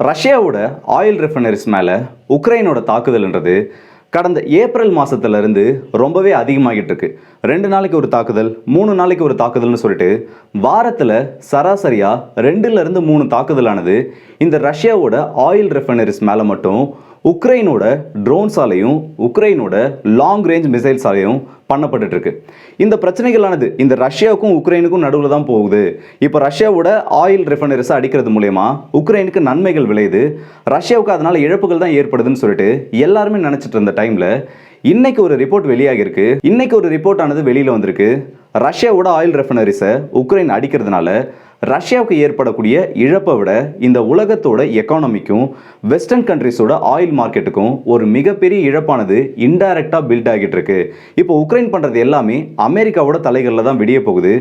ரஷ்யாவோட oil refineries மேலே உக்ரைனோட தாக்குதல்ன்றது கடந்த ஏப்ரல் மாதத்துலேருந்து ரொம்பவே அதிகமாகிட்டு இருக்கு. 2 நாளைக்கு ஒரு தாக்குதல், 3 நாளைக்கு ஒரு தாக்குதல்னு சொல்லிட்டு வாரத்தில் சராசரியாக 2லேருந்து 3 தாக்குதலானது இந்த ரஷ்யாவோட ஆயில் ரிஃபைனரிஸ் மேலே மட்டும் உக்ரைனோட ட்ரோன்ஸாலையும் உக்ரைனோட லாங் ரேஞ்ச் மிசைல்ஸாலையும் பண்ணப்பட்டு இருக்கு. இந்த பிரச்சனைகளானது இந்த ரஷ்யாவுக்கும் உக்ரைனுக்கும் நடுவில் தான் போகுது. இப்போ ரஷ்யாவோட ஆயில் ரிஃபைனரிஸை அடிக்கிறது மூலயமா உக்ரைனுக்கு நன்மைகள் விளையுது, ரஷ்யாவுக்கு அதனால இழப்புகள் தான் ஏற்படுதுன்னு சொல்லிட்டு எல்லாருமே நினைச்சிட்டு இருந்த டைம்ல இன்னைக்கு ஒரு ரிப்போர்ட் வெளியாகிருக்கு. இன்னைக்கு ஒரு ரிப்போர்ட் ஆனது வெளியில வந்திருக்கு. ரஷ்யாவோட ஆயில் ரிஃபைனரிஸை உக்ரைன் அடிக்கிறதுனால ரஷ்யாவுக்கு ஏற்படக்கூடிய இழப்பை விட இந்த உலகத்தோட எக்கானமிக்கும் வெஸ்டர்ன் கண்ட்ரிஸோட ஆயில் மார்க்கெட்டுக்கும் ஒரு மிகப்பெரிய இழப்பானது இன்டைரக்டாக பில்ட் ஆகிட்டு இருக்கு. இப்போ உக்ரைன் பண்ணுறது எல்லாமே அமெரிக்காவோட தலைகளில் தான் விடிய போகுது.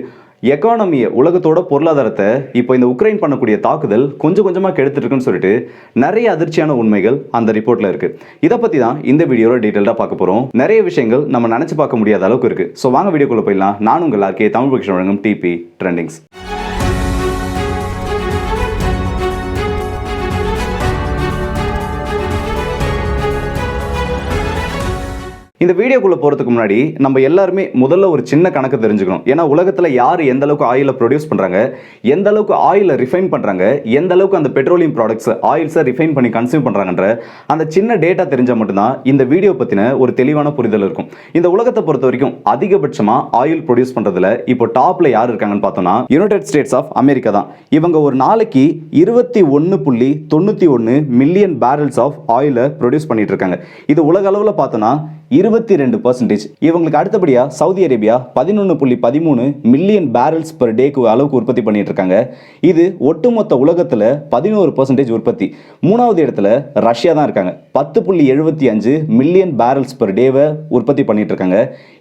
எக்கானமியை, உலகத்தோட பொருளாதாரத்தை இப்போ இந்த உக்ரைன் பண்ணக்கூடிய தாக்குதல் கொஞ்சம் கொஞ்சமாக கெடுத்துட்டு இருக்குன்னு சொல்லிட்டு நிறைய அதிர்ச்சியான உண்மைகள் அந்த ரிப்போர்ட்டில் இருக்கு. இதை பற்றி தான் இந்த வீடியோவில் டீட்டெயிலாக பார்க்க போகிறோம். நிறைய விஷயங்கள் நம்ம நினச்சி பார்க்க முடியாத அளவுக்கு இருக்கு. ஸோ வாங்க வீடியோக்குள்ளே போயிடலாம். நான் உங்கள் ஆர்கே, தமிழ் பொக்கிஷன் வழங்கும் டிபி ட்ரெண்டிங்ஸ். இந்த வீடியோக்குள்ளே போகிறதுக்கு முன்னாடி நம்ம எல்லாருமே முதல்ல ஒரு சின்ன கணக்கு தெரிஞ்சுக்கணும். ஏன்னா உலகத்தில் யார் எந்த அளவுக்கு ஆயிலை ப்ரொடியூஸ் பண்ணுறாங்க, எந்த அளவுக்கு ஆயிலை ரிஃபைன் பண்ணுறாங்க, எந்த அளவுக்கு அந்த பெட்ரோலியம் ப்ராடக்ட்ஸ் ஆயில்ஸை ரிஃபைன் பண்ணி கன்சியூம் பண்ணுறாங்கன்ற அந்த சின்ன டேட்டா தெரிஞ்சால் மட்டும்தான் இந்த வீடியோ பற்றின ஒரு தெளிவான புரிதல் இருக்கும். இந்த உலகத்தை பொறுத்த வரைக்கும் அதிகபட்சமாக ஆயில் ப்ரொடியூஸ் பண்ணுறதுல இப்போ டாப்பில் யார் இருக்காங்கன்னு பார்த்தோம்னா யுனைடெட் ஸ்டேட்ஸ் ஆஃப் அமெரிக்கா தான். இவங்க ஒரு நாளைக்கு 21.91 மில்லியன் பேரல்ஸ் ஆஃப் ஆயிலை ப்ரொடியூஸ் பண்ணிட்டு இருக்காங்க. இது உலக அளவில் பார்த்தோன்னா 22%. இவங்களுக்கு அடுத்தபடியா Saudi Arabia 11.13 million barrels per டேக்கு அளவுக்கு உற்பத்தி பண்ணிட்டு இருக்காங்க. இது ஒட்டுமொத்த உலகத்துல 11% உற்பத்தி. 3வது இடத்துல ரஷ்யா தான் இருக்காங்க. 10.75 மில்லியன் பேரல்ஸ் பெர் டேவை உற்பத்தி பண்ணிட்டு இருக்காங்க.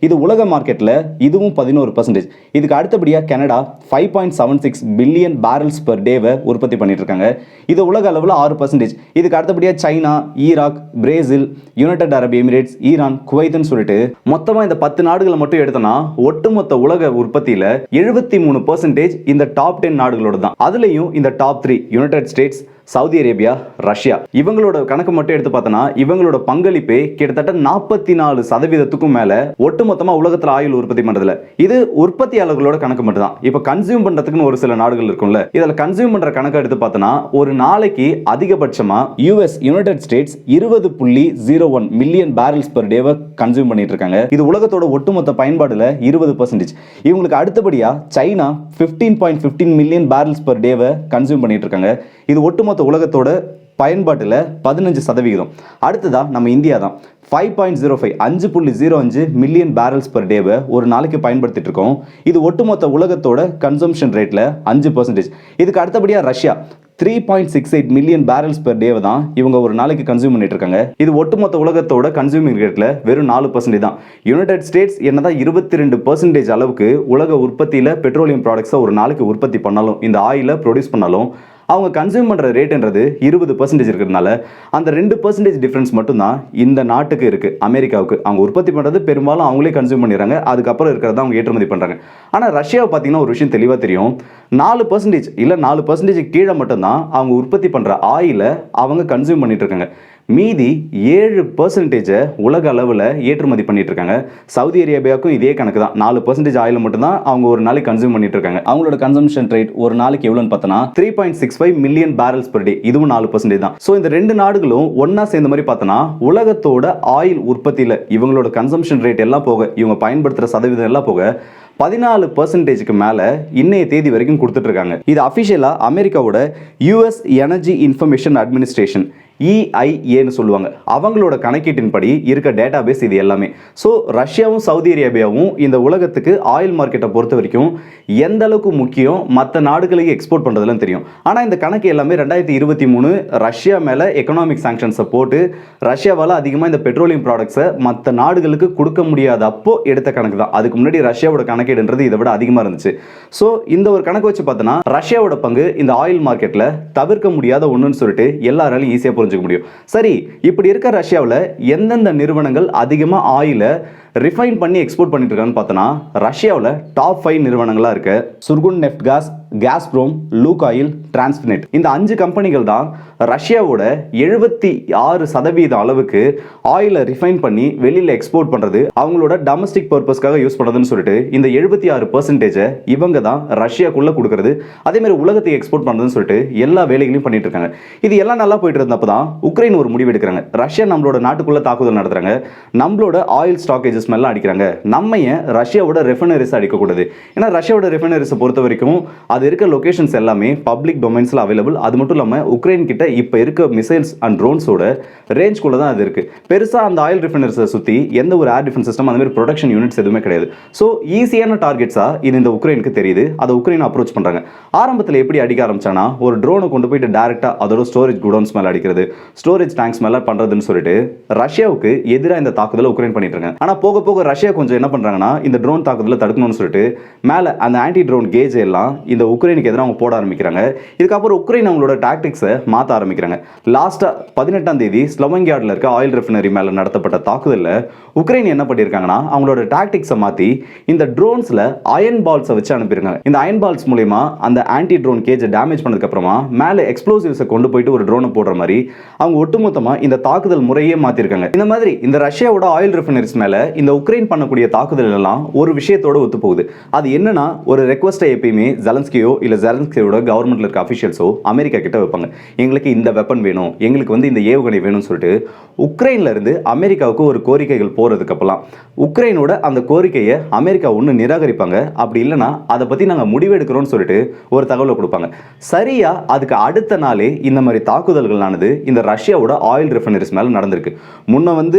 இது உலக மார்க்கெட்ல இதுவும் 11%. இதுக்கு அடுத்தபடியா கனடா 5.76 பில்லியன் பேரல்ஸ் பெர் டேவை உற்பத்தி பண்ணிட்டு இருக்காங்க. இது உலக அளவில் 6%. இதுக்கு அடுத்தபடியா சைனா, ஈராக், பிரேசில், யுனைடெட் அரபு எமிரேட்ஸ், ஈரான், குவைத்னு சொல்லிட்டு மொத்தமா இந்த 10 நாடுகளை மட்டும் எடுத்தோம்னா ஒட்டுமொத்த உலக உற்பத்தியில 73% இந்த டாப் 10 நாடுகளோட தான். அதுலயும் இந்த top 3 United states, Saudi Arabia, Russia, இவங்களோட கணக்கு மட்டும் எடுத்து பார்த்தோன்னா இவங்களோட பங்களிப்பே கிட்டத்தட்ட 44% மேல ஒட்டுமொத்தமா உலகத்துல ஆயில் உற்பத்தி பண்றதுல. இது உற்பத்தியாளர்களோட கணக்கு மட்டும் தான். இப்ப கன்சியூம் பண்றதுக்குன்னு ஒரு சில நாடுகள் இருக்கும்ல, இதுல கன்சியூம் பண்ற கணக்கு எடுத்து பார்த்தோன்னா ஒரு நாளைக்கு அதிகபட்சமா United states 20.01 million barrels per டேவை கன்சியூம் பண்ணிட்டு இருக்காங்க. இது உலகத்தோட ஒட்டுமொத்த பயன்பாடுல 20%. இவங்களுக்கு அடுத்தபடியா சைனா 15.15 மில்லியன் பேரல்ஸ் பெர் டேவை கன்சியூம் பண்ணிட்டு இருக்காங்க. இது ஒட்டுமொத்த உலகத்தோட பயன்பாட்டில் 15%. அடுத்ததா நம்ம இந்தியா தான். 5.05 மில்லியன் பேரல்ஸ் பெர் டேவை ஒரு நாளைக்கு பயன்படுத்திட்டு இருக்கோம். இது ஒட்டுமொத்த உலகத்தோட கன்சம்ஷன் ரேட்ல 5%. இதுக்கு அடுத்தபடியா ரஷ்யா 3.68 மில்லியன் பேரல்ஸ் பெர் டேவை தான் இவங்க ஒரு நாளைக்கு கன்சியூம் பண்ணிட்டு இருக்காங்க. இது ஒட்டுமொத்த உலகத்தோட கன்சியூமிங் ரேட்ல வெறும் 4% தான். யுனைடெட் ஸ்டேட்ஸ் என்னதான் 22% அளவுக்கு உலக உற்பத்தியில பெட்ரோலியம் ப்ராடக்ட்ஸை ஒரு நாளைக்கு உற்பத்தி பண்ணாலும், இந்த ஆயிலை ப்ரொடியூஸ் பண்ணாலும், அவங்க கன்சியூம் பண்ணுற ரேட்டுன்றது 20% இருக்கிறதுனால அந்த 2% டிஃப்ரென்ஸ் மட்டும்தான் இந்த நாட்டுக்கு இருக்குது. அமெரிக்காவுக்கு அவங்க உற்பத்தி பண்ணுறது பெரும்பாலும் அவங்களே கன்சியூம் பண்ணிடுறாங்க, அதுக்கப்புறம் இருக்கிறத அவங்க ஏற்றுமதி பண்ணுறாங்க. ஆனால் ரஷ்யாவை பார்த்தீங்கன்னா ஒரு விஷயம் தெளிவாக தெரியும். 4% இல்லை 4% கீழே மட்டும்தான் அவங்க உற்பத்தி பண்ணுற ஆயிலை அவங்க கன்சியூம் பண்ணிட்டு இருக்காங்க. மீதி 7% உலக அளவில் ஏற்றுமதி பண்ணிட்டு இருக்காங்க. சவுதி அரேபியாவுக்கும் இதே கணக்கு தான். 4% ஆயில் மட்டும்தான் அவங்க ஒரு நாளைக்கு கன்சியூம் பண்ணிட்டு இருக்காங்க. அவங்களோட கன்சம்ஷன் ரேட் ஒரு நாளைக்கு எவ்வளோன்னு பார்த்தோன்னா 3.65 மில்லியன் பேரல்ஸ் பெர் டே. இதுவும் 4% தான். ஸோ இந்த 2 நாடுகளும் ஒன்னா சேர்ந்த மாதிரி பார்த்தோன்னா உலகத்தோட ஆயில் உற்பத்தியில் இவங்களோட கன்சம்ஷன் ரேட் எல்லாம் போக, இவங்க பயன்படுத்துகிற சதவீதம் எல்லாம் போக 14% மேல இன்னைய தேதி வரைக்கும் கொடுத்துட்டு இருக்காங்க. இது அபிஷியலா அமெரிக்காவோட யுஎஸ் எனர்ஜி இன்ஃபர்மேஷன் அட்மினிஸ்ட்ரேஷன் EIAன்னு சொல்லுவாங்க. அவங்களோட கணக்கீட்டின்படி இருக்க டேட்டா பேஸ் இது எல்லாமே. ஸோ ரஷ்யாவும் சவுதி அரேபியாவும் இந்த உலகத்துக்கு ஆயில் மார்க்கெட்டை பொறுத்த வரைக்கும் எந்த அளவுக்கு முக்கியம், மற்ற நாடுகளுக்கு எக்ஸ்போர்ட் பண்ணுறதுலாம் தெரியும். ஆனால் இந்த கணக்கு எல்லாமே 2023 ரஷ்யா மேலே எக்கனாமிக் சாங்ஷன்ஸை போட்டு ரஷ்யாவால் அதிகமாக இந்த பெட்ரோலியம் ப்ராடக்ட்ஸை மற்ற நாடுகளுக்கு கொடுக்க முடியாத அப்போ எடுத்த கணக்கு தான். அதுக்கு முன்னாடி ரஷ்யாவோட கணக்கீடுன்றது இதை விட அதிகமாக இருந்துச்சு. ஸோ இந்த ஒரு கணக்கு வச்சு பார்த்தோன்னா ரஷ்யாவோட பங்கு இந்த ஆயில் மார்க்கெட்டில் தவிர்க்க முடியாத ஒன்றுன்னு சொல்லிட்டு எல்லாராலையும் ஈஸியாக புரிஞ்சுக்க முடியும். சரி, இப்படி இருக்க ரஷ்யாவில் எந்தெந்த நிறுவனங்கள் அதிகமாக ஆயிலை ரிஃபைன் பண்ணி எக்ஸ்போர்ட் பண்ணிட்டு இருக்கான்னு பார்த்தோன்னா ரஷ்யாவில் டாப் 5 நிறுவனங்களாக இருக்கு. சுர்குன் NEFT cos, Gazprom, look oil, டிரான்ஸ்ஃபினிட். இந்த 5 கம்பெனிகள் தான் ரஷ்யாவோட 76% அளவுக்கு ஆயிலை ரிஃபைன் பண்ணி வெளியில எக்ஸ்போர்ட் பண்றது, அவங்களோட டொமஸ்டிக் பர்பஸ்க்காக யூஸ் பண்றதுன்னு சொல்லிட்டு இந்த 76% இவங்க தான் ரஷ்யாக்குள்ள கொடுக்கறது, அதே மாதிரி உலகத்துக்கு எக்ஸ்போர்ட் பண்றதுன்னு சொல்லிட்டு எல்லா வேலைகளையும் பண்ணிட்டு இருக்காங்க. இது எல்லாம் நல்லா போயிட்டு இருந்தப்ப தான் உக்ரைன் ஒரு முடிவு எடுக்கிறாங்க. ரஷ்யா நம்மளோட நாட்டுக்குள்ள தாக்குதல் நடத்துறாங்க, நம்மளோட ஆயில் ஸ்டாக்கேஜஸ் மேல அடிக்கிறாங்க, நம்ம ஏன் ரஷ்யாவோட ரெஃபைனரிஸ் அடிக்கக்கூடாது? ஏன்னா ரஷ்யாவோட ரெஃபைனரிஸை பொறுத்த வரைக்கும் அது இருக்க லொகேஷன்ஸ் எல்லாமே பப்ளிக் டொமைன்ஸ்ல அவைலபிள். அது மட்டும் இல்லாம உக்ரைன் கிட்ட இப்ப இருக்க மிசைல்ஸ் அண்ட் ட்ரோன்ஸோட ரேஞ்ச்குள்ள தான் அது இருக்கு. பெருசா அந்த ஆயில் ரிஃபைனரிஸை சுத்தி எந்த ஒரு ஏர் டிஃபென்ஸ் சிஸ்டம் அந்த மாதிரி ப்ரொடக்ஷன் யூனிட்ஸ் எதுவுமே கிடையாது. ஸோ ஈஸியான டார்கெட்ஸா இது இந்த உக்ரைனுக்கு தெரியுது. அதை உக்ரைன் அப்ரோச் பண்றாங்க. ஆரம்பத்தில் எப்படி அடிக்க ஆரம்பிச்சானா, ஒரு ட்ரோனை கொண்டு போயிட்டு டைரக்டா அதோட ஸ்டோரேஜ் குடோன்ஸ் மேல அடிக்கிறது, ஸ்டோரேஜ் டேங்க்ஸ் மேல பண்றதுன்னு சொல்லிட்டு ரஷ்யாவுக்கு எதிராக இந்த தாக்குதலை உக்ரைன் பண்ணிட்டு இருக்காங்க. ஆனா போக போக ரஷ்யா கொஞ்சம் என்ன பண்றாங்கன்னா, இந்த ட்ரோன் தாக்குதலை தடுக்கணும்னு சொல்லிட்டு மேல அந்த ஆன்டி ட்ரோன் கேஜ் எல்லாம் இந்த உக்ரைனுக்கு எதிராக அவங்க போட ஆரம்பிக்கிறாங்க. இதுக்கப்புறம் உக்ரைன் அவங்களோட டாக்டிக்ஸை மாற்ற ஆரம்பிக்கிறாங்க. லாஸ்டா 18ஆம் தேதி ஸ்லோவங்கியாவில் இருக்க ஆயில் ரெஃபைனரி மேல நடத்தப்பட்ட தாக்குதலில் உக்ரைன் என்ன பண்ணியிருக்காங்கன்னா, அவங்களோட டாக்டிக்ஸை மாற்றி இந்த ட்ரோன்ஸ்ல அயன் பால்ஸை வச்சு அனுப்பியிருக்காங்க. இந்த அயன் பால்ஸ் மூலமா அந்த ஆன்டி ட்ரோன் கேஜை டேமேஜ் பண்ணதுக்கு அப்புறமா மேலே எக்ஸ்ப்ளோசிவ்ஸை கொண்டு போயிட்டு ஒரு ட்ரோனை போடுற மாதிரி அவங்க ஒட்டுமொத்தமாக இந்த தாக்குதல் முறையே மாற்றிருக்காங்க. இந்த மாதிரி இந்த ரஷ்யாவோட ஆயில் ரெஃபைனரிஸ் மேலே இந்த உக்ரைன் பண்ணக்கூடிய தாக்குதல் எல்லாம் ஒரு விஷயத்தோட ஒத்து போகுது. அது என்னன்னா, ஒரு ரெக்வஸ்ட்டை எப்பயுமே ஜெலன்ஸ்கியோ இல்லை ஜெலன்ஸ்கியோட கவர்மெண்ட்ல இருக்க அஃபிஷியல்ஸோ அமெரிக்கா கிட்ட வைப்பாங்க. எங்களுக்கு இந்த வெப்பன் வேணும், எங்களுக்கு இந்த ஏவுகணை வேணும்னு சொல்லிட்டு உக்ரைன்ல இருந்து அமெரிக்காவுக்கு ஒரு கோரிக்கைகள் போறதுக்கு அப்பலாம் உக்ரைனோட அந்த கோரிக்கையை அமெரிக்கா ஒன்று நிராகரிப்பாங்க. அப்படி இல்லைன்னா அதை பத்தி நாங்கள் முடிவெடுக்கிறோம்னு சொல்லிட்டு ஒரு தகவலை கொடுப்பாங்க. சரியா அதுக்கு அடுத்த நாளே இந்த மாதிரி தாக்குதல்களானது இந்த ரஷ்யாவோட ஆயில் ரெஃபைனரிஸ் மேல நடந்திருக்கு. முன்ன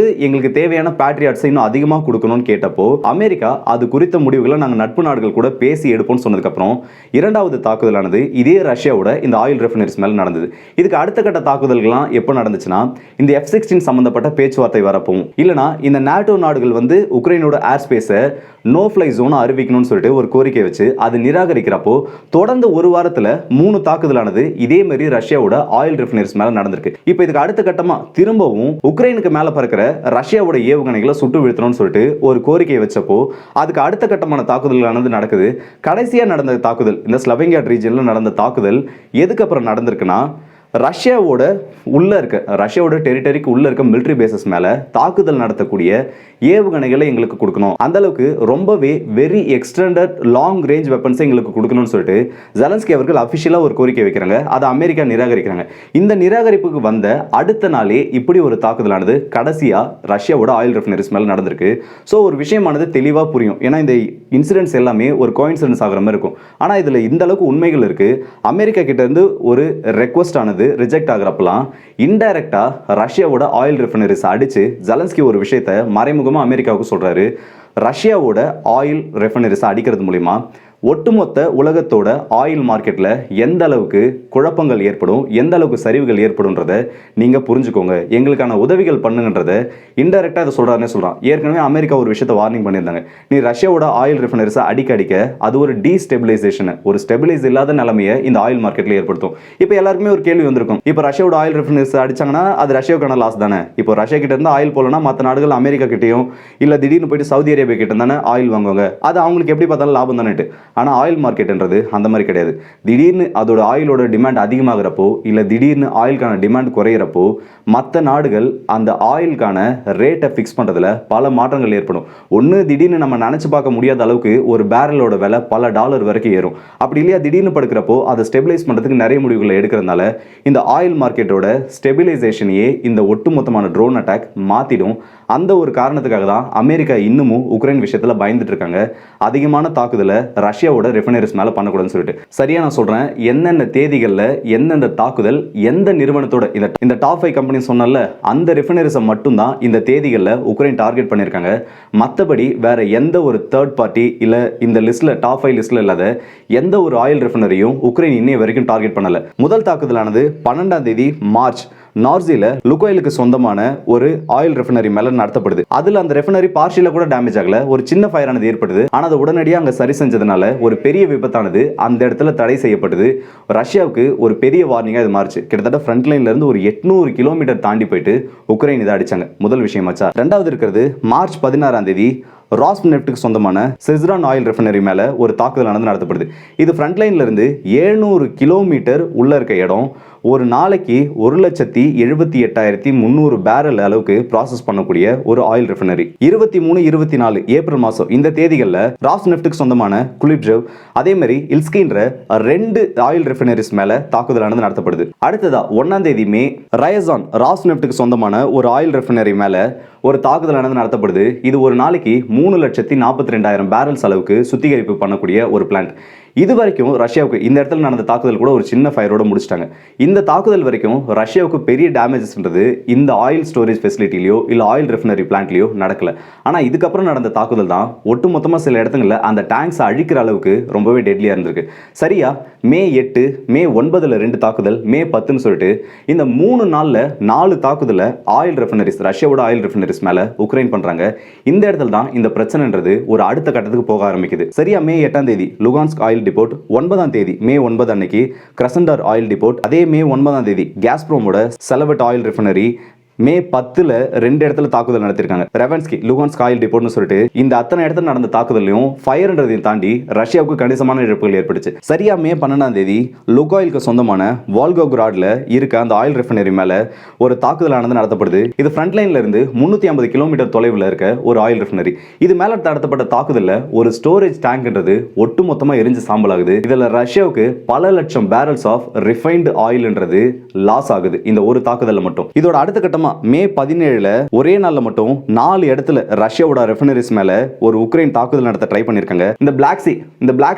எங்களுக்கு தேவையான பேட்ரியாட்ஸை இன்னும் அதிகமாக கொடுக்கணும்னு கேட்டப்போ அமெரிக்கா அது குறித்த முடிவுகளை நாங்கள் நட்பு நாடுகள் கூட பேசி எடுப்போம்னு சொன்னதுக்கு அப்புறம் இரண்டாவது தாக்குதலானது இதே ரஷ்யாவோட இந்த ஆயில் ரெஃபைனரிஸ் மேல நடந்தது. இதுக்கு அடுத்த கட்ட தாக்குதல்கள்லாம் எப்போ நடந்துச்சுன்னா, இந்த F-16 சம்பந்தப்பட்ட பேச்சுவார்த்தை வரப்போம், இல்லைனா இந்த நாட்டோ நாடுகள் உக்ரைனோட ஏர் ஸ்பேஸை நோ ஃப்ளை ஜோன் அறிவிக்கணும்னு சொல்லிட்டு ஒரு கோரிக்கை வச்சு அது நிராகரிக்கிறப்போ தொடர்ந்து ஒரு வாரத்தில் 3 தாக்குதலானது இதே மாதிரி ரஷ்யாவோட ஆயில் ரெஃபைனரிஸ் மேல நடந்திருக்கு. இப்போ இதுக்கு அடுத்த கட்டமா திரும்பவும் உக்ரைனுக்கு மேல பறக்கிற ரஷ்யாவோட ஏவுகணைகளை சுட்டு வீழ்த்தணும்னு சொல்லிட்டு ஒரு கோரிக்கை வச்சப்போ அதுக்கு அடுத்த கட்டமான தாக்குதலானது நடக்குது. கடைசியா நடந்த தாக்குதல், இந்த ஸ்லோவேனியா ரீஜன்ல நடந்த தாக்குதல் எதுக்கு அப்புறம் நடந்திருக்குன்னா, ரஷ்யாவோட டெரிட்டரிக்கு உள்ள இருக்க மிலிட்டரி பேசஸ் மேல தாக்குதல் நடத்தக்கூடிய ஏவுகணைகளை எங்களுக்கு கொடுக்கணும், அந்த அளவுக்கு ரொம்பவே வெரி எக்ஸ்டெண்டட் லாங் ரேஞ்ச் வெப்பன்ஸை எங்களுக்கு கொடுக்கணும்னு சொல்லிட்டு ஜெலன்ஸ்கி அவர்கள் அபிஷியலா ஒரு கோரிக்கை வைக்கிறாங்க. அதை அமெரிக்கா நிராகரிக்கிறாங்க. இந்த நிராகரிப்புக்கு வந்த அடுத்த நாளே இப்படி ஒரு தாக்குதலானது கடைசியா ரஷ்யாவோட ஆயில் ரெஃபைனரிஸ் மேல நடந்திருக்கு. ஸோ ஒரு விஷயமானது தெளிவா புரியும். ஏன்னா இந்த இன்சிடென்ட்ஸ் எல்லாமே ஒரு கோயின்சிடன்ஸ் ஆகிற மாதிரி இருக்கும். ஆனா இதுல இந்த அளவுக்கு உண்மைகள் இருக்கு. அமெரிக்கா கிட்ட இருந்து ஒரு ரெக்வஸ்ட் ஆனது ரிஜெக்ட் ஆகிறப்பலாம் இன்டைரக்டா ரஷ்யாவோட ஆயில் ரெஃபைனரிஸ் அடிச்சு ஜெலன்ஸ்கி ஒரு விஷயத்தை மறைமுகமா அமெரிக்காவுக்கு சொல்றாரு. ரஷ்யாவோட ஆயில் ரெஃபைனரிஸ் அடிக்கிறது மூலமா ஒட்டுமொத்த உலகத்தோட ஆயில் மார்க்கெட்டில் எந்த அளவுக்கு குழப்பங்கள் ஏற்படும், எந்த அளவுக்கு சரிவுகள் ஏற்படும்ன்றத நீங்கள் புரிஞ்சுக்கோங்க, எங்களுக்கான உதவிகள் பண்ணுங்கன்றத இன்டெரக்டாக அதை சொல்கிறாருன்னே சொல்கிறான். ஏற்கனவே அமெரிக்கா ஒரு விஷயத்தை வார்னிங் பண்ணியிருந்தாங்க. நீ ரஷ்யாவோட ஆயில் ரெஃபைனரிஸை அடிக்க அது ஒரு டீஸ்டெபிலைசேஷன், ஒரு ஸ்டெபிலைஸ் இல்லாத நிலைமையை இந்த ஆயில் மார்க்கெட்டில் ஏற்படுத்தும். இப்போ எல்லாருக்குமே ஒரு கேள்வி வந்திருக்கும், இப்போ ரஷ்யாவோட ஆயில் ரெஃபைனரிஸ் அடிச்சாங்கன்னா அது ரஷ்யாவுக்கான லாஸ் தானே? இப்போ ரஷ்யா கிட்ட இருந்து ஆயில் போலனா மற்ற நாடுகள் அமெரிக்கா கிட்டையும் இல்லை திடீர்னு போயிட்டு சவுதி அரேபியா கிட்ட தானே ஆயில் வாங்குவாங்க, அது அவங்களுக்கு எப்படி பார்த்தாலும் லாபம் தானே. ஆனால் ஆயில் மார்க்கெட்ன்றது அந்த மாதிரி கிடையாது. திடீர்னு அதோட ஆயிலோட டிமாண்ட் அதிகமாகிறப்போ இல்லை திடீர்னு ஆயிலுக்கான டிமாண்ட் குறையிறப்போ மற்ற நாடுகள் அந்த ஆயிலுக்கான ரேட்டை ஃபிக்ஸ் பண்ணுறதுல பல மாற்றங்கள் ஏற்படும். ஒன்று திடீர்னு நம்ம நினச்சி பார்க்க முடியாத அளவுக்கு ஒரு பேரலோட விலை பல டாலர் வரைக்கும் ஏறும். அப்படி இல்லையா திடீர்னு படுக்கிறப்போ அதை ஸ்டெபிலைஸ் பண்ணுறதுக்கு நிறைய முடிவுகளை எடுக்கிறதுனால இந்த ஆயில் மார்க்கெட்டோட ஸ்டெபிலைசேஷனையே இந்த ஒட்டுமொத்தமான ட்ரோன் அட்டாக் மாற்றிடும். அந்த ஒரு காரணத்துக்காக தான் அமெரிக்கா இன்னமும் உக்ரைன் விஷயத்தில் பயந்துட்டு இருக்காங்க. அதிகமான தாக்குதலை ரஷ்யாவோட ரெஃபைனரிஸ் மேலே பண்ணக்கூடாதுன்னு சொல்லிட்டு. சரியா நான் சொல்கிறேன், என்னென்ன தேதிகளில் எந்தெந்த தாக்குதல் எந்த நிறுவனத்தோட இந்த டாப் 5 கம்பெனி சொன்னல அந்த ரெஃபைனரிஸை மட்டும்தான் இந்த தேதிகளில் உக்ரைன் டார்கெட் பண்ணியிருக்காங்க. மற்றபடி வேற எந்த ஒரு தேர்ட் பார்ட்டி இல்லை இந்த லிஸ்ட்டில் டாப் 5 லிஸ்ட்டில் இல்லாத எந்த ஒரு ஆயில் ரெஃபைனரியும் உக்ரைன் இன்னைய வரைக்கும் டார்கெட் பண்ணல. முதல் தாக்குதலானது 12ஆம் தேதி மார்ச் நார்சில லுகோயிலுக்கு சொந்தமான ஒரு ஆயில் ரெஃபைனரி மேல நடத்தப்படுது. அதுல அந்த ரெஃபைனரி பார்ஷியலா கூட டேமேஜ் ஆகல, ஒரு சின்ன ஃபயர் ஆனது ஏற்படுது. ஆனா அது உடனடியாக அங்க சரி செஞ்சதுனால ஒரு பெரிய விபத்தானது அந்த இடத்துல தடை செய்யப்பட்டது. ரஷ்யாவுக்கு ஒரு பெரிய வார்னிங்கா இது மாறுச்சு. கிட்டத்தட்ட ஃப்ரண்ட் லைன்ல இருந்து ஒரு 800 கிலோமீட்டர் தாண்டி போயிட்டு உக்ரைன் இதை அடிச்சாங்க. முதல் விஷயமாச்சா. ரெண்டாவது இருக்கிறது மார்ச் 16ஆம் தேதி ராஸ்நெஃப்ட்டுக்கு சொந்தமான செஸ்ரான் ஆயில் ரெஃபைனரி மேல ஒரு தாக்குதலானது நடத்தப்படுது. இது ஃப்ரண்ட் லைன்ல இருந்து 700 கிலோமீட்டர் உள்ள இருக்க இடம். ஒரு நாளைக்கு 1,78,300 பேரல் அளவுக்கு ப்ராசஸ் பண்ணக்கூடிய ஒரு ஆயில் ரெஃபைனரி. 23, 24 ஏப்ரல் மாசம் இந்த தேதிகளில் ராஸ்நெஃப்ட்டுக்கு சொந்தமான குலிப்ஜெவ் அதே மாதிரி இல்ஸ்கின்ற 2 ஆயில் ரெஃபைனரிஸ் மேல தாக்குதலானது நடத்தப்படுது. அடுத்ததா 1ஆம் தேதி மே ரயசான் ராஸ்நெஃப்ட்டுக்கு சொந்தமான ஒரு ஆயில் ரெஃபைனரி மேல ஒரு தாக்குதலானது நடத்தப்படுது. இது ஒரு நாளைக்கு 3,42,000 பேரல்ஸ் அளவுக்கு சுத்திகரிப்பு பண்ணக்கூடிய ஒரு பிளான்ட். இது வரைக்கும் ரஷ்யாவுக்கு இந்த இடத்துல நடந்த தாக்குதல் கூட ஒரு சின்ன ஃபயரோட முடிச்சிட்டாங்க. இந்த தாக்குதல் வரைக்கும் ரஷ்யாவுக்கு பெரிய டேமேஜஸ்ன்றது இந்த ஆயில் ஸ்டோரேஜ் ஃபெசிலிட்டிலையோ இல்லை ஆயில் ரெஃபைனரி பிளான்ட்லையோ நடக்கல. ஆனால் இதுக்கப்புறம் நடந்த தாக்குதல் தான் ஒட்டு மொத்தமாக சில இடத்துங்களில் அந்த டேங்க்ஸை அழிக்கிற அளவுக்கு ரொம்பவே டெட்லியாக இருந்திருக்கு. சரியா மே 8, மே 9ல் 2 தாக்குதல், மே 10ன்னு சொல்லிட்டு இந்த 3 நாளில் 4 தாக்குதலை ஆயில் ரெஃபைனரிஸ் ரஷ்யாவோட ஆயில் ரெஃபைனரிஸ் மேலே உக்ரைன் பண்ணுறாங்க. இந்த இடத்துல தான் இந்த பிரச்சனைன்றது ஒரு அடுத்த கட்டத்துக்கு போக ஆரம்பிக்குது. சரியா மே 8ஆம் தேதி லுகான்ஸ்க் ஆயில் டிபோட், 9ஆம் தேதி மே 9 அன்னைக்கு கிரசண்டார் ஆயில் டிபோட், அதே மே 9ஆம் தேதி காஸ்ப்ரோமோட செலவட் ஆயில் ரெஃபைனரி, மே 10ல் 2 இடத்துல தாக்குதல் நடத்திருக்காங்க. ரெவன்ஸ்கி லுகான்ஸ்க் ஆயில் டிபோட்னு சொல்லிட்டு இந்த அத்தனை இடத்துல நடந்த தாக்குதலையும் ஃபயர்ன்றதையும் தாண்டி ரஷ்யாவுக்கு கணிசமான இழப்புகள் ஏற்பட்டுச்சு. சரியா மே 12ஆம் தேதி லுகாயிலுக்கு சொந்தமான வால்கோகிராட்ல இருக்க அந்த ஆயில் ரெஃபைனரி மேல ஒரு தாக்குதலானது நடத்தப்படுது. இது ஃப்ரண்ட் லைன்ல இருந்து 350 கிலோமீட்டர் தொலைவில் இருக்க ஒரு ஆயில் ரெஃபைனரி. இது மேல நடத்தப்பட்ட தாக்குதல்ல ஒரு ஸ்டோரேஜ் டேங்க்ன்றது ஒட்டுமொத்தமா எரிஞ்சு சாம்பல் ஆகுது. இதுல ரஷ்யாவுக்கு பல லட்சம் பேரல்ஸ் ஆஃப் ரிஃபைன்டு ஆயில்ன்றது லாஸ் ஆகுது இந்த ஒரு தாக்குதல்ல மட்டும். இதோட அடுத்த கட்டமா மே 17ல ஒரே நாள்ல மட்டும் 4 இடத்துல ரஷ்யாவோட ரெஃபைனரிஸ் மேல ஒரு உக்ரைன் தாக்குதல் நடத்த ட்ரை பண்ணிருக்காங்க. இந்த பிளாக்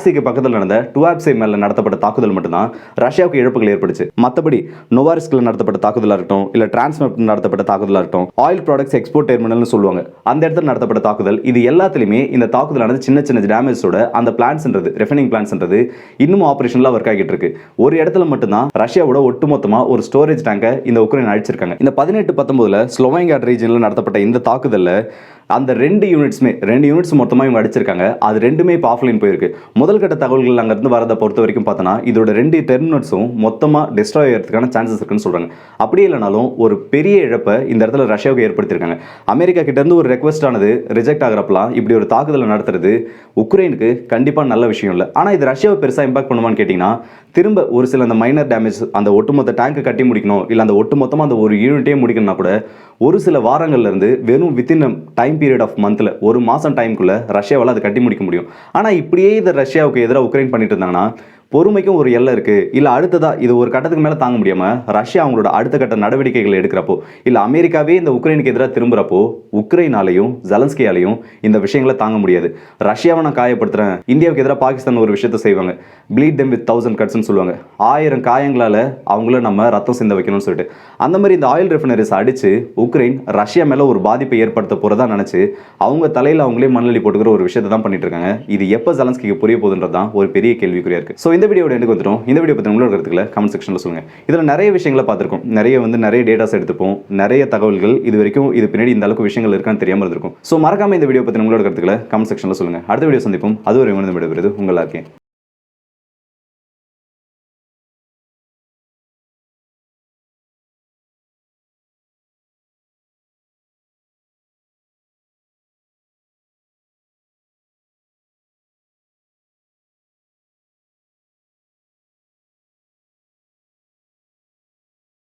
சீக்கு பக்கத்தில் நடந்த டுவாப்சே மேல நடத்தப்பட்ட தாக்குதல் மட்டும் தான் ரஷ்யாவுக்கு இழப்புகள் ஏற்பட்டுச்சு. மற்றபடி நோவாரிஸ்க்ல நடத்தப்பட்ட தாக்குதலா இருக்கட்டும், இல்ல டிரான்ஸ்மெப்ட் நடத்தப்பட்ட தாக்குதலா இருக்கட்டும், ஆயில் ப்ராடக்ட்ஸ் எக்ஸ்போர்ட் டெர்மினல்னு சொல்லுவாங்க, அந்த இடத்துல நடத்தப்பட்ட தாக்குதல், இது எல்லாத்துலயுமே இந்த தாக்குதலானது சின்ன சின்ன டேமேஜோட அந்த பிளான்ஸ்ன்றது ரெஃபைனிங் பிளான்ஸ்ன்றது இன்னும் ஆபரேஷன்ல ஒர்க் ஆகிட்டு இருக்கு. ஒரு இடத்துல மட்டும் தான் ரஷ்யாவோட ஒட்டுமொத்தமா ஒரு ஸ்டோரேஜ் டேங்கை இந்த உக்ரைன் அழிச்சிருக்காங்க. இந்த 18-19ல ஸ்லோவேங்கியா ரீஜன்ல நடத்தப்பட்ட இந்த தாக்குதல்ல அந்த 2 யூனிட்ஸ் மொத்தமாக இவங்க அடிச்சிருக்காங்க. அது ரெண்டுமே இப்போ ஆஃப்லைன் போயிருக்கு. முதல் கட்ட தகவல்கள் அங்கேருந்து வரதை பொறுத்த வரைக்கும் பார்த்தோன்னா இதோட 2 டெர்மினல்ஸும் மொத்தமாக டிஸ்ட்ராய் ஆகிறதுக்கான சான்சஸ் இருக்குன்னு சொல்கிறாங்க. அப்படியே இல்லைனாலும் ஒரு பெரிய இழப்பை இந்த இடத்துல ரஷ்யாவுக்கு ஏற்படுத்தியிருக்காங்க. அமெரிக்கா கிட்டேருந்து ஒரு ரெக்வஸ்ட் ஆனது ரிஜெக்ட் ஆகிறப்பலாம் இப்படி ஒரு தாக்குதலை நடத்துறது உக்ரைனுக்கு கண்டிப்பாக நல்ல விஷயம் இல்லை. ஆனால் இது ரஷ்யாவை பெருசாக இம்பாக்ட் பண்ணுமான்னு கேட்டிங்கன்னா திரும்ப ஒரு சில அந்த மைனர் டேமேஜ், அந்த ஒட்டுமொத்த டேங்கை கட்டி முடிக்கணும், இல்லை அந்த ஒட்டுமொத்தமாக அந்த ஒரு யூனிட்டே முடிக்கணும்னா கூட ஒரு சில வாரங்கள்ல இருந்து வெறும் வித்தின் டைம் பீரியட் ஆஃப் மந்த்ல ஒரு மாசம் டைம்குள்ள ரஷ்யாவால் அதை கட்டி முடிக்க முடியும். ஆனால் இப்படியே இதை ரஷ்யாவுக்கு எதிராக உக்ரைன் பண்ணிட்டு இருந்தாங்கன்னா பொறுமைக்கும் ஒரு எல்லை இருக்கு. இல்ல அடுத்ததா இது ஒரு கட்டத்துக்கு மேல தாங்க முடியாம ரஷ்யா அவங்களோட அடுத்த கட்ட நடவடிக்கைகள் எடுக்கிறப்போ, இல்ல அமெரிக்காவே இந்த உக்ரைனுக்கு எதிராக திரும்புறப்போ உக்ரைனாலையும் ஜெலன்ஸ்கியாலையும் இந்த விஷயங்களை தாங்க முடியாது. ரஷ்யாவை நான் காயப்படுத்துறேன், இந்தியாவுக்கு எதிராக பாகிஸ்தான் ஒரு விஷயத்த செய்வாங்க, ப்ளீட் தெம் வித் 1000 கட்ஸ்ன்னு சொல்லுவாங்க. 1000 காயங்களால அவங்கள நம்ம ரத்தம் சிந்த வைக்கணும்னு சொல்லிட்டு அந்த மாதிரி இந்த ஆயில் ரெஃபைனரிஸ் அடிச்சு உக்ரைன் ரஷ்யா மேல ஒரு பாதிப்பை ஏற்படுத்த போறதா நினைச்சு அவங்க தலையில அவங்களே மண்ணலி போட்டுக்கிற ஒரு விஷயத்தை தான் பண்ணிட்டு இருக்காங்க. இது எப்ப ஜெலன்ஸ்கிக்கு புரிய போகுதுன்றதான் ஒரு பெரிய கேள்விக்குறியா இருக்கு. ஸோ இந்த வீடியோட எனக்கு வந்துடும். இந்த வீடியோ பற்றி உங்களோட கருத்துக்களை கமெண்ட் செக்ஷனில் சொல்லுங்கள். இதில் நிறைய விஷயங்களை பார்த்துருக்கோம், நிறைய டேட்டாஸ் எடுத்துப்போம், நிறைய தகவல்கள் இது வரைக்கும் இது பின்னாடி இந்த அளவுக்கு விஷயங்கள் இருக்கான்னு தெரியாமல் இருந்திருக்கும். ஸோ மறக்காம இந்த வீடியோ பற்றி உங்களோட கருத்துக்களை கமெண்ட் செக்ஷனில் சொல்லுங்கள். அடுத்த வீடியோ சந்திப்போம். அது ஒரு விடுபடுது உங்களாக்கே.